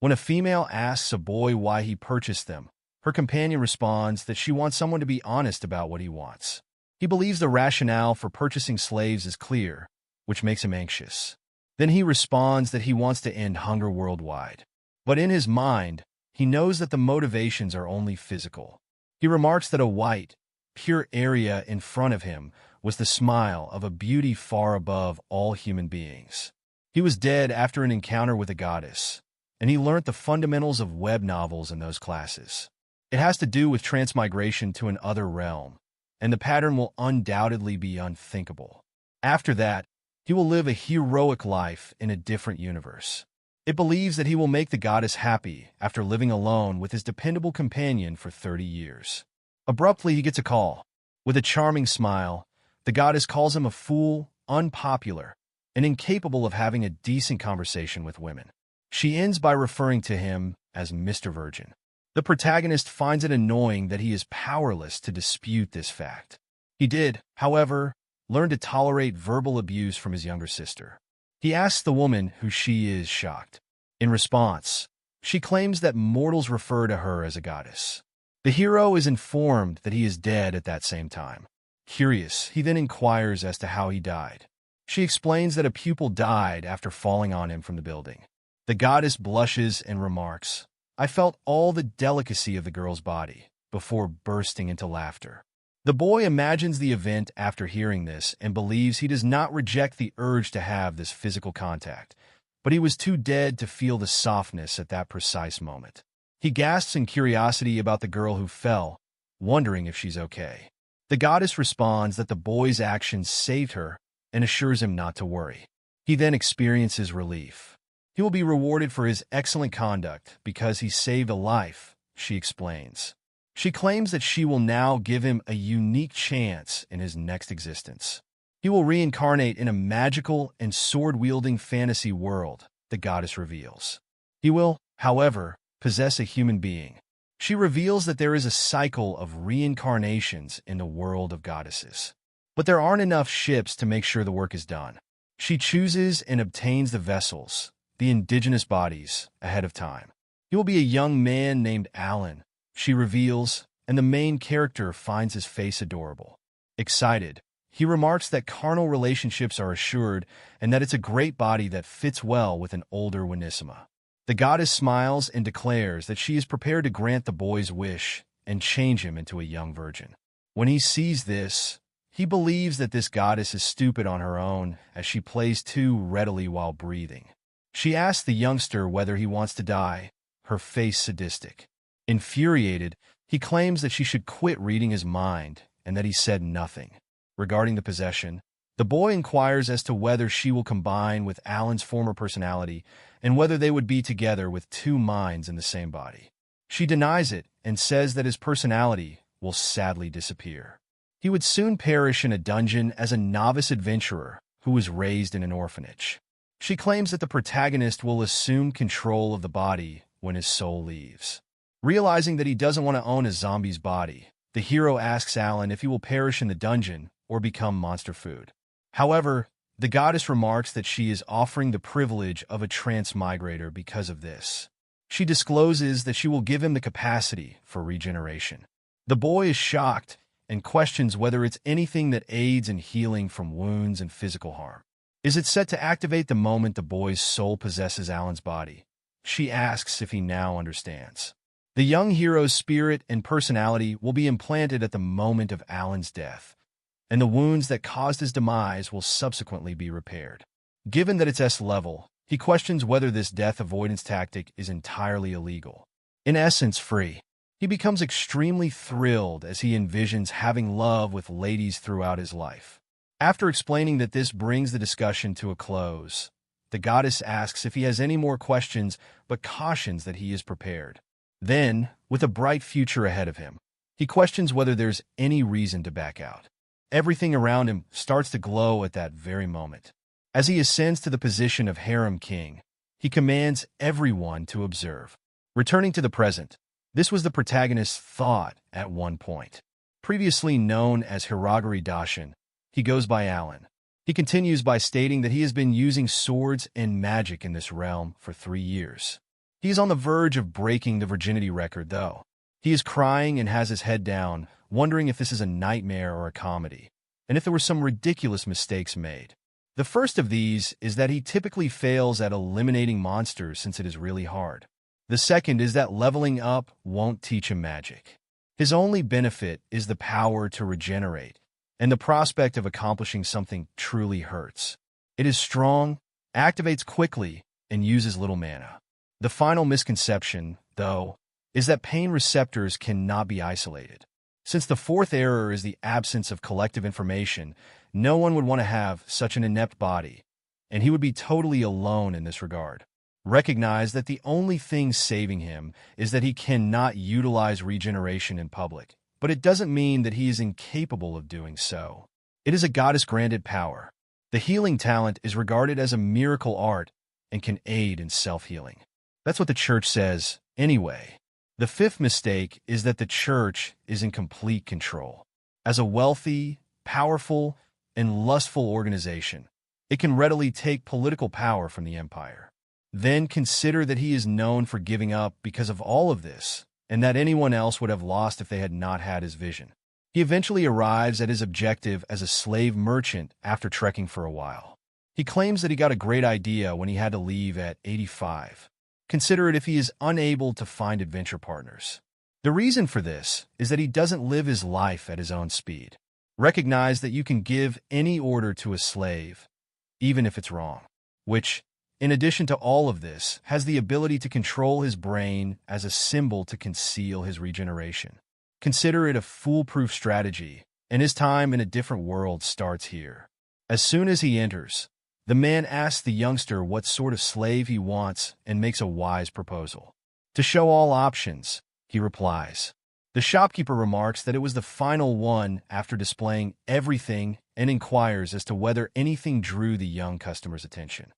When a female asks a boy why he purchased them, her companion responds that she wants someone to be honest about what he wants. He believes the rationale for purchasing slaves is clear, which makes him anxious. Then he responds that he wants to end hunger worldwide. But in his mind, he knows that the motivations are only physical. He remarks that a white, pure area in front of him was the smile of a beauty far above all human beings. He was dead after an encounter with a goddess, and he learnt the fundamentals of web novels in those classes. It has to do with transmigration to an other realm, and the pattern will undoubtedly be unthinkable. After that, he will live a heroic life in a different universe. It believes that he will make the goddess happy after living alone with his dependable companion for 30 years. Abruptly, he gets a call. With a charming smile, the goddess calls him a fool, unpopular, and incapable of having a decent conversation with women. She ends by referring to him as Mr. Virgin. The protagonist finds it annoying that he is powerless to dispute this fact. He did, however, learn to tolerate verbal abuse from his younger sister. He asks the woman who she is, shocked. In response, she claims that mortals refer to her as a goddess. The hero is informed that he is dead at that same time. Curious, he then inquires as to how he died. She explains that a pupil died after falling on him from the building. The goddess blushes and remarks, "I felt all the delicacy of the girl's body," before bursting into laughter. The boy imagines the event after hearing this and believes he does not reject the urge to have this physical contact, but he was too dead to feel the softness at that precise moment. He gasps in curiosity about the girl who fell, wondering if she's okay. The goddess responds that the boy's actions saved her and assures him not to worry. He then experiences relief. He will be rewarded for his excellent conduct because he saved a life, she explains. She claims that she will now give him a unique chance in his next existence. He will reincarnate in a magical and sword-wielding fantasy world, the goddess reveals. He will, however, possess a human being. She reveals that there is a cycle of reincarnations in the world of goddesses. But there aren't enough ships to make sure the work is done. She chooses and obtains the vessels, the indigenous bodies, ahead of time. He will be a young man named Alan, she reveals, and the main character finds his face adorable. Excited, he remarks that carnal relationships are assured and that it's a great body that fits well with an older Winissima. The goddess smiles and declares that she is prepared to grant the boy's wish and change him into a young virgin. When he sees this, he believes that this goddess is stupid on her own as she plays too readily while breathing. She asks the youngster whether he wants to die, her face sadistic. Infuriated, he claims that she should quit reading his mind and that he said nothing. Regarding the possession, the boy inquires as to whether she will combine with Alan's former personality and whether they would be together with two minds in the same body. She denies it and says that his personality will sadly disappear. He would soon perish in a dungeon as a novice adventurer who was raised in an orphanage. She claims that the protagonist will assume control of the body when his soul leaves. Realizing that he doesn't want to own a zombie's body, the hero asks Alan if he will perish in the dungeon or become monster food. However, the goddess remarks that she is offering the privilege of a transmigrator because of this. She discloses that she will give him the capacity for regeneration. The boy is shocked and questions whether it's anything that aids in healing from wounds and physical harm. Is it set to activate the moment the boy's soul possesses Alan's body? She asks if he now understands. The young hero's spirit and personality will be implanted at the moment of Alan's death, and the wounds that caused his demise will subsequently be repaired. Given that it's S-level, he questions whether this death avoidance tactic is entirely illegal. In essence, free. He becomes extremely thrilled as he envisions having love with ladies throughout his life. After explaining that this brings the discussion to a close, the goddess asks if he has any more questions but cautions that he is prepared. Then, with a bright future ahead of him, he questions whether there's any reason to back out. Everything around him starts to glow at that very moment. As he ascends to the position of harem king, he commands everyone to observe. Returning to the present, this was the protagonist's thought at one point. Previously known as Hiragari Dashin, he goes by Alan. He continues by stating that he has been using swords and magic in this realm for 3 years. He is on the verge of breaking the virginity record, though. He is crying and has his head down, wondering if this is a nightmare or a comedy, and if there were some ridiculous mistakes made. The first of these is that he typically fails at eliminating monsters since it is really hard. The second is that leveling up won't teach him magic. His only benefit is the power to regenerate, and the prospect of accomplishing something truly hurts. It is strong, activates quickly, and uses little mana. The final misconception, though, is that pain receptors cannot be isolated. Since the fourth error is the absence of collective information, no one would want to have such an inept body, and he would be totally alone in this regard. Recognize that the only thing saving him is that he cannot utilize regeneration in public, but it doesn't mean that he is incapable of doing so. It is a goddess-granted power. The healing talent is regarded as a miracle art and can aid in self-healing. That's what the church says, anyway. The fifth mistake is that the church is in complete control. As a wealthy, powerful, and lustful organization, it can readily take political power from the empire. Then consider that he is known for giving up because of all of this, and that anyone else would have lost if they had not had his vision. He eventually arrives at his objective as a slave merchant after trekking for a while. He claims that he got a great idea when he had to leave at 85. Consider it if he is unable to find adventure partners. The reason for this is that he doesn't live his life at his own speed. Recognize that you can give any order to a slave, even if it's wrong, which, in addition to all of this, has the ability to control his brain as a symbol to conceal his regeneration. Consider it a foolproof strategy, and his time in a different world starts here. As soon as he enters, the man asks the youngster what sort of slave he wants and makes a wise proposal. To show all options, he replies. The shopkeeper remarks that it was the final one after displaying everything and inquires as to whether anything drew the young customer's attention.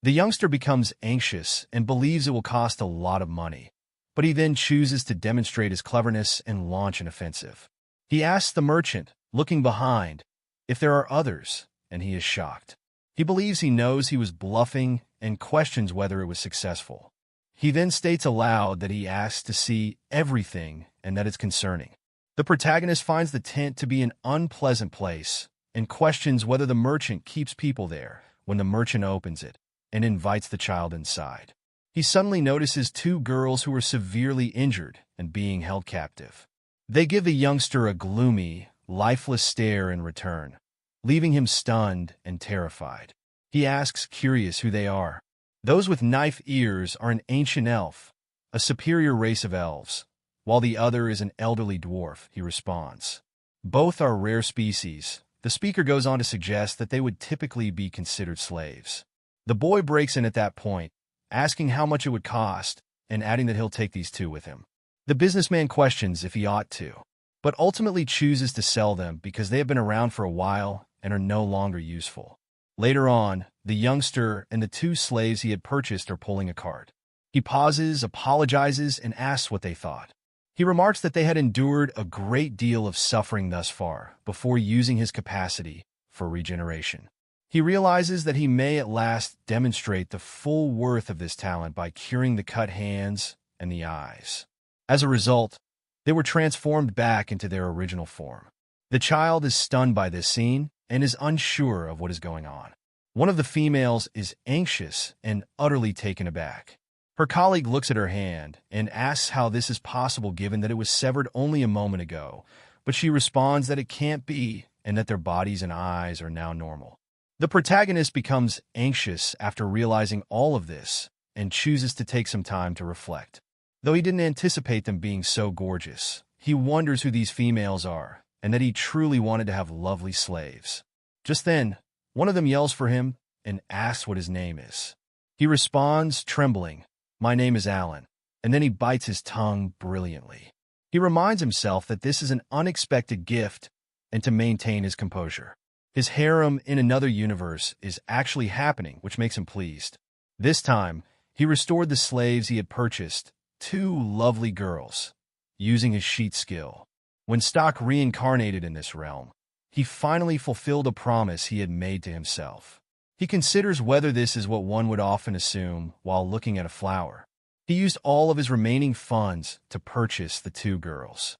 The youngster becomes anxious and believes it will cost a lot of money, but he then chooses to demonstrate his cleverness and launch an offensive. He asks the merchant, looking behind, if there are others, and he is shocked. He believes he knows he was bluffing and questions whether it was successful. He then states aloud that he asks to see everything and that it's concerning. The protagonist finds the tent to be an unpleasant place and questions whether the merchant keeps people there when the merchant opens it and invites the child inside. He suddenly notices two girls who are severely injured and being held captive. They give the youngster a gloomy, lifeless stare in return, leaving him stunned and terrified. He asks, curious, who they are. Those with knife ears are an ancient elf, a superior race of elves, while the other is an elderly dwarf, he responds. Both are rare species. The speaker goes on to suggest that they would typically be considered slaves. The boy breaks in at that point, asking how much it would cost, and adding that he'll take these two with him. The businessman questions if he ought to, but ultimately chooses to sell them because they have been around for a while and are no longer useful. Later on, the youngster and the two slaves he had purchased are pulling a cart. He pauses, apologizes, and asks what they thought. He remarks that they had endured a great deal of suffering thus far before using his capacity for regeneration. He realizes that he may at last demonstrate the full worth of this talent by curing the cut hands and the eyes. As a result, they were transformed back into their original form. The child is stunned by this scene and is unsure of what is going on. One of the females is anxious and utterly taken aback. Her colleague looks at her hand and asks how this is possible given that it was severed only a moment ago, but she responds that it can't be and that their bodies and eyes are now normal. The protagonist becomes anxious after realizing all of this and chooses to take some time to reflect. Though he didn't anticipate them being so gorgeous, he wonders who these females are and that he truly wanted to have lovely slaves. Just then, one of them yells for him and asks what his name is. He responds, trembling, "My name is Alan," and then he bites his tongue brilliantly. He reminds himself that this is an unexpected gift and to maintain his composure. His harem in another universe is actually happening, which makes him pleased. This time, he restored the slaves he had purchased, two lovely girls, using his sheet skill. When Stock reincarnated in this realm, he finally fulfilled a promise he had made to himself. He considers whether this is what one would often assume while looking at a flower. He used all of his remaining funds to purchase the two girls.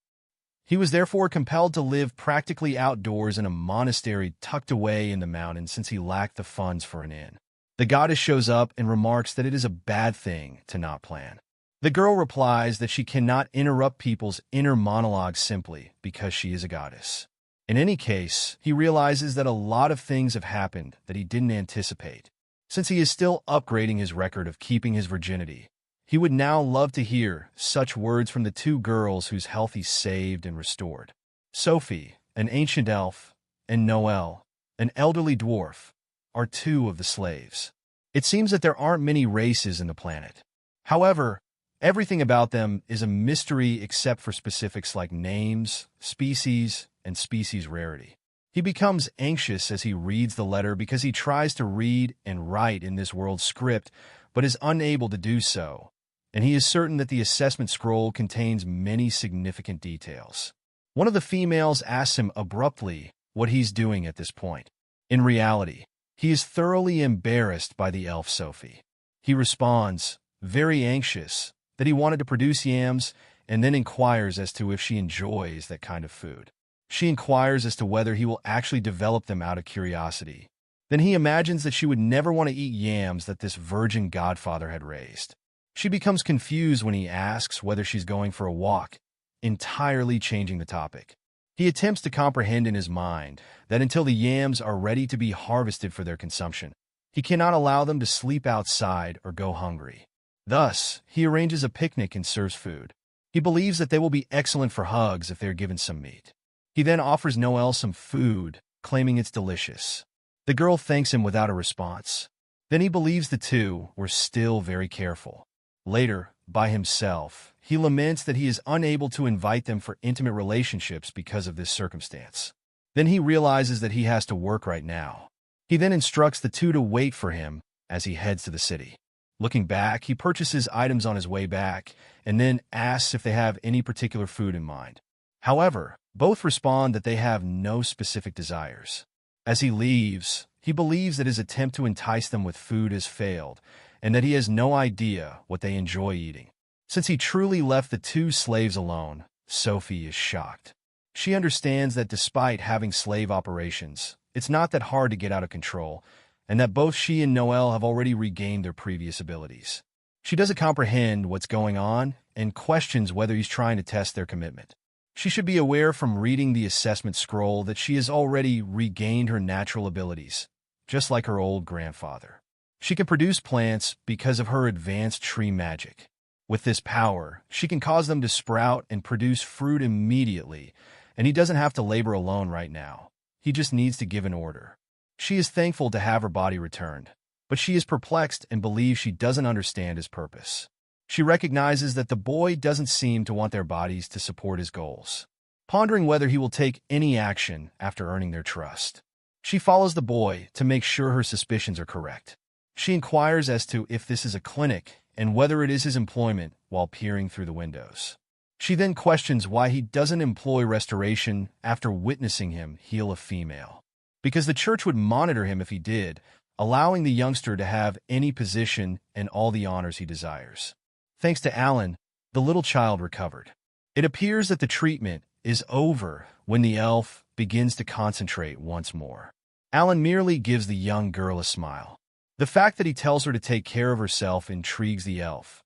He was therefore compelled to live practically outdoors in a monastery tucked away in the mountains since he lacked the funds for an inn. The goddess shows up and remarks that it is a bad thing to not plan. The girl replies that she cannot interrupt people's inner monologues simply because she is a goddess. In any case, he realizes that a lot of things have happened that he didn't anticipate. Since he is still upgrading his record of keeping his virginity, he would now love to hear such words from the two girls whose health he saved and restored. Sophie, an ancient elf, and Noel, an elderly dwarf, are two of the slaves. It seems that there aren't many races in the planet. However, everything about them is a mystery except for specifics like names, species, and species rarity. He becomes anxious as he reads the letter because he tries to read and write in this world's script, but is unable to do so, and he is certain that the assessment scroll contains many significant details. One of the females asks him abruptly what he's doing at this point. In reality, he is thoroughly embarrassed by the elf Sophie. He responds, very anxious, that he wanted to produce yams, and then inquires as to if she enjoys that kind of food. She inquires as to whether he will actually develop them out of curiosity. Then he imagines that she would never want to eat yams that this virgin godfather had raised. She becomes confused when he asks whether she's going for a walk, entirely changing the topic. He attempts to comprehend in his mind that until the yams are ready to be harvested for their consumption, he cannot allow them to sleep outside or go hungry. Thus, he arranges a picnic and serves food. He believes that they will be excellent for hugs if they are given some meat. He then offers Noel some food, claiming it's delicious. The girl thanks him without a response. Then he believes the two were still very careful. Later, by himself, he laments that he is unable to invite them for intimate relationships because of this circumstance. Then he realizes that he has to work right now. He then instructs the two to wait for him as he heads to the city. Looking back, he purchases items on his way back and then asks if they have any particular food in mind. However, both respond that they have no specific desires. As he leaves, he believes that his attempt to entice them with food has failed and that he has no idea what they enjoy eating. Since he truly left the two slaves alone, Sophie is shocked. She understands that despite having slave operations, it's not that hard to get out of control, and that both she and Noel have already regained their previous abilities. She doesn't comprehend what's going on and questions whether he's trying to test their commitment. She should be aware from reading the assessment scroll that she has already regained her natural abilities, just like her old grandfather. She can produce plants because of her advanced tree magic. With this power, she can cause them to sprout and produce fruit immediately, and he doesn't have to labor alone right now. He just needs to give an order. She is thankful to have her body returned, but she is perplexed and believes she doesn't understand his purpose. She recognizes that the boy doesn't seem to want their bodies to support his goals, pondering whether he will take any action after earning their trust. She follows the boy to make sure her suspicions are correct. She inquires as to if this is a clinic and whether it is his employment while peering through the windows. She then questions why he doesn't employ restoration after witnessing him heal a female. Because the church would monitor him if he did, allowing the youngster to have any position and all the honors he desires. Thanks to Alan, the little child recovered. It appears that the treatment is over when the elf begins to concentrate once more. Alan merely gives the young girl a smile. The fact that he tells her to take care of herself intrigues the elf,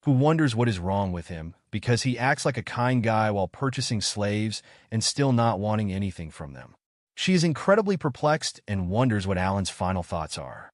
who wonders what is wrong with him because he acts like a kind guy while purchasing slaves and still not wanting anything from them. She is incredibly perplexed and wonders what Alan's final thoughts are.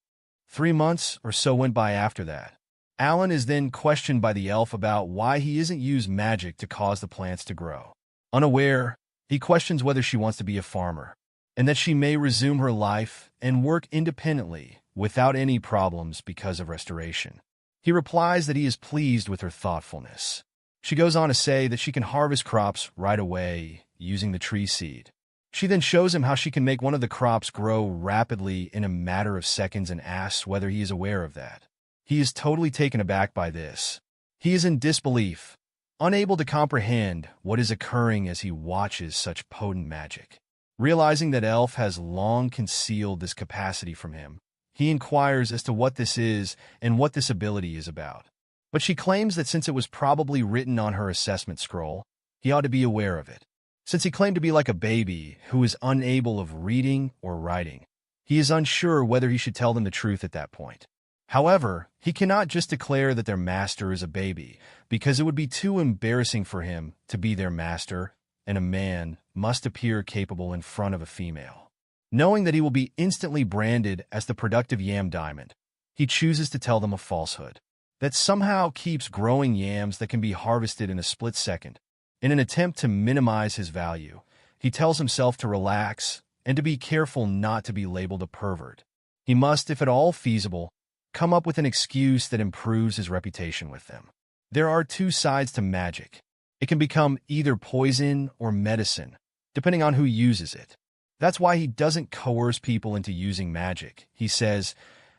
3 months or so went by after that. Alan is then questioned by the elf about why he isn't used magic to cause the plants to grow. Unaware, he questions whether she wants to be a farmer, and that she may resume her life and work independently without any problems because of restoration. He replies that he is pleased with her thoughtfulness. She goes on to say that she can harvest crops right away using the tree seed. She then shows him how she can make one of the crops grow rapidly in a matter of seconds and asks whether he is aware of that. He is totally taken aback by this. He is in disbelief, unable to comprehend what is occurring as he watches such potent magic. Realizing that Elf has long concealed this capacity from him, he inquires as to what this is and what this ability is about. But she claims that since it was probably written on her assessment scroll, he ought to be aware of it. Since he claimed to be like a baby who is unable of reading or writing, he is unsure whether he should tell them the truth at that point. However, he cannot just declare that their master is a baby, because it would be too embarrassing for him to be their master, and a man must appear capable in front of a female. Knowing that he will be instantly branded as the productive yam diamond, he chooses to tell them a falsehood that somehow keeps growing yams that can be harvested in a split second. In an attempt to minimize his value, he tells himself to relax and to be careful not to be labeled a pervert. He must, if at all feasible, come up with an excuse that improves his reputation with them. There are two sides to magic. It can become either poison or medicine, depending on who uses it. That's why he doesn't coerce people into using magic, he says,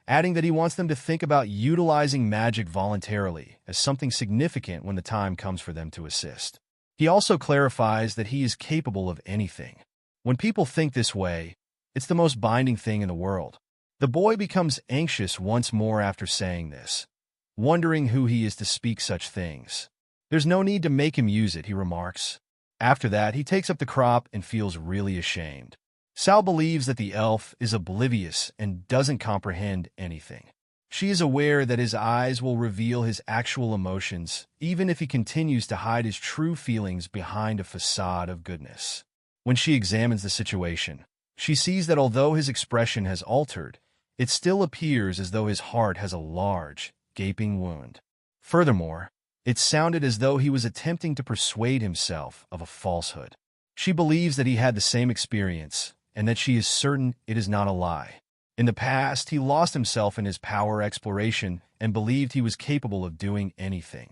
adding that he wants them to think about utilizing magic voluntarily as something significant when the time comes for them to assist. He also clarifies that he is capable of anything. When people think this way, it's the most binding thing in the world. The boy becomes anxious once more after saying this, wondering who he is to speak such things. There's no need to make him use it, he remarks. After that, he takes up the crop and feels really ashamed. Sal believes that the elf is oblivious and doesn't comprehend anything. She is aware that his eyes will reveal his actual emotions, even if he continues to hide his true feelings behind a facade of goodness. When she examines the situation, she sees that although his expression has altered, it still appears as though his heart has a large, gaping wound. Furthermore, it sounded as though he was attempting to persuade himself of a falsehood. She believes that he had the same experience, and that she is certain it is not a lie. In the past, he lost himself in his power exploration and believed he was capable of doing anything.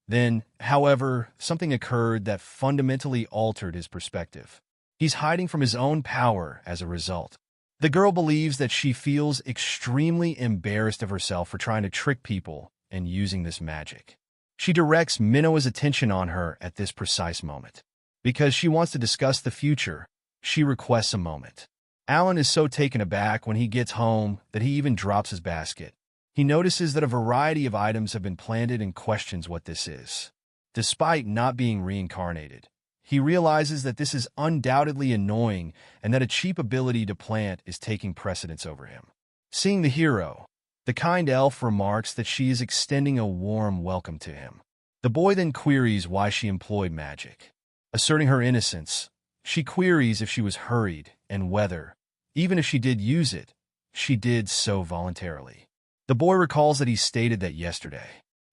Then, however, something occurred that fundamentally altered his perspective. He's hiding from his own power as a result. The girl believes that she feels extremely embarrassed of herself for trying to trick people and using this magic. She directs Minoa's attention on her at this precise moment. Because she wants to discuss the future, she requests a moment. Alan is so taken aback when he gets home that he even drops his basket. He notices that a variety of items have been planted and questions what this is. Despite not being reincarnated, he realizes that this is undoubtedly annoying and that a cheap ability to plant is taking precedence over him. Seeing the hero, the kind elf remarks that she is extending a warm welcome to him. The boy then queries why she employed magic. Asserting her innocence, she queries if she was hurried and whether, even if she did use it, she did so voluntarily. The boy recalls that he stated that yesterday.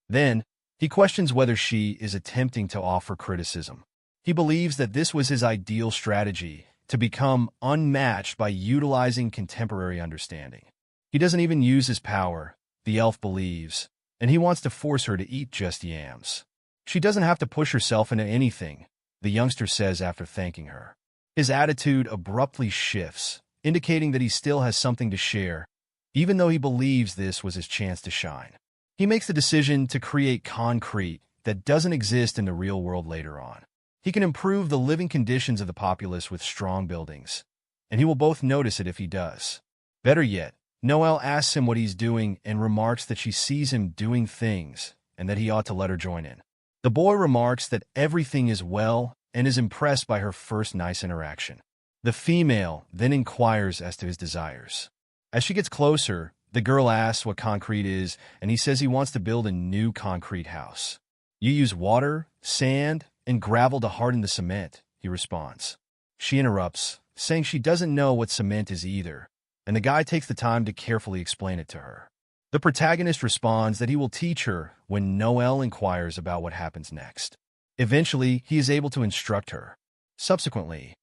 Then, he questions whether she is attempting to offer criticism. He believes that this was his ideal strategy to become unmatched by utilizing contemporary understanding. He doesn't even use his power, the elf believes, and he wants to force her to eat just yams. She doesn't have to push herself into anything, the youngster says after thanking her. His attitude abruptly shifts, indicating that he still has something to share, even though he believes this was his chance to shine. He makes the decision to create concrete that doesn't exist in the real world later on. He can improve the living conditions of the populace with strong buildings, and he will both notice it if he does. Better yet, Noelle asks him what he's doing and remarks that she sees him doing things and that he ought to let her join in. The boy remarks that everything is well and is impressed by her first nice interaction. The female then inquires as to his desires. As she gets closer, the girl asks what concrete is, and he says he wants to build a new concrete house. You use water, sand, and gravel to harden the cement, he responds. She interrupts, saying she doesn't know what cement is either, and the guy takes the time to carefully explain it to her. The protagonist responds that he will teach her when Noelle inquires about what happens next. Eventually, he is able to instruct her. Subsequently,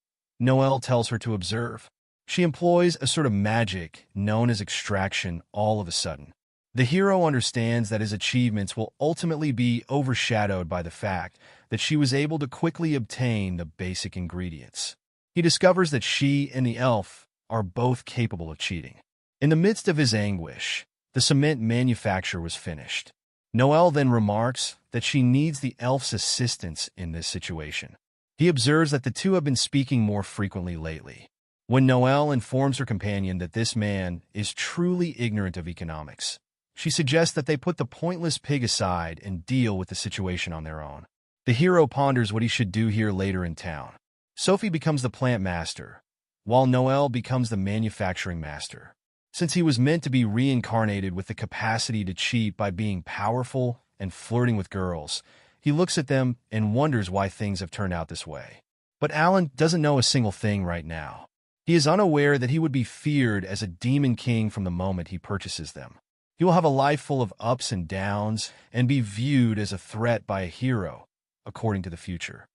Noelle tells her to observe. She employs a sort of magic known as extraction all of a sudden. The hero understands that his achievements will ultimately be overshadowed by the fact that she was able to quickly obtain the basic ingredients. He discovers that she and the elf are both capable of cheating. In the midst of his anguish, the cement manufacture was finished. Noelle then remarks that she needs the elf's assistance in this situation. He observes that the two have been speaking more frequently lately. When Noelle informs her companion that this man is truly ignorant of economics, She suggests that they put the pointless pig aside and deal with the situation on their own. The hero ponders what he should do here later in town. Sophie becomes the plant master, while Noel becomes the manufacturing master. Since he was meant to be reincarnated with the capacity to cheat by being powerful and flirting with girls, he looks at them and wonders why things have turned out this way. But Alan doesn't know a single thing right now. He is unaware that he would be feared as a demon king from the moment he purchases them. He will have a life full of ups and downs and be viewed as a threat by a hero, according to the future.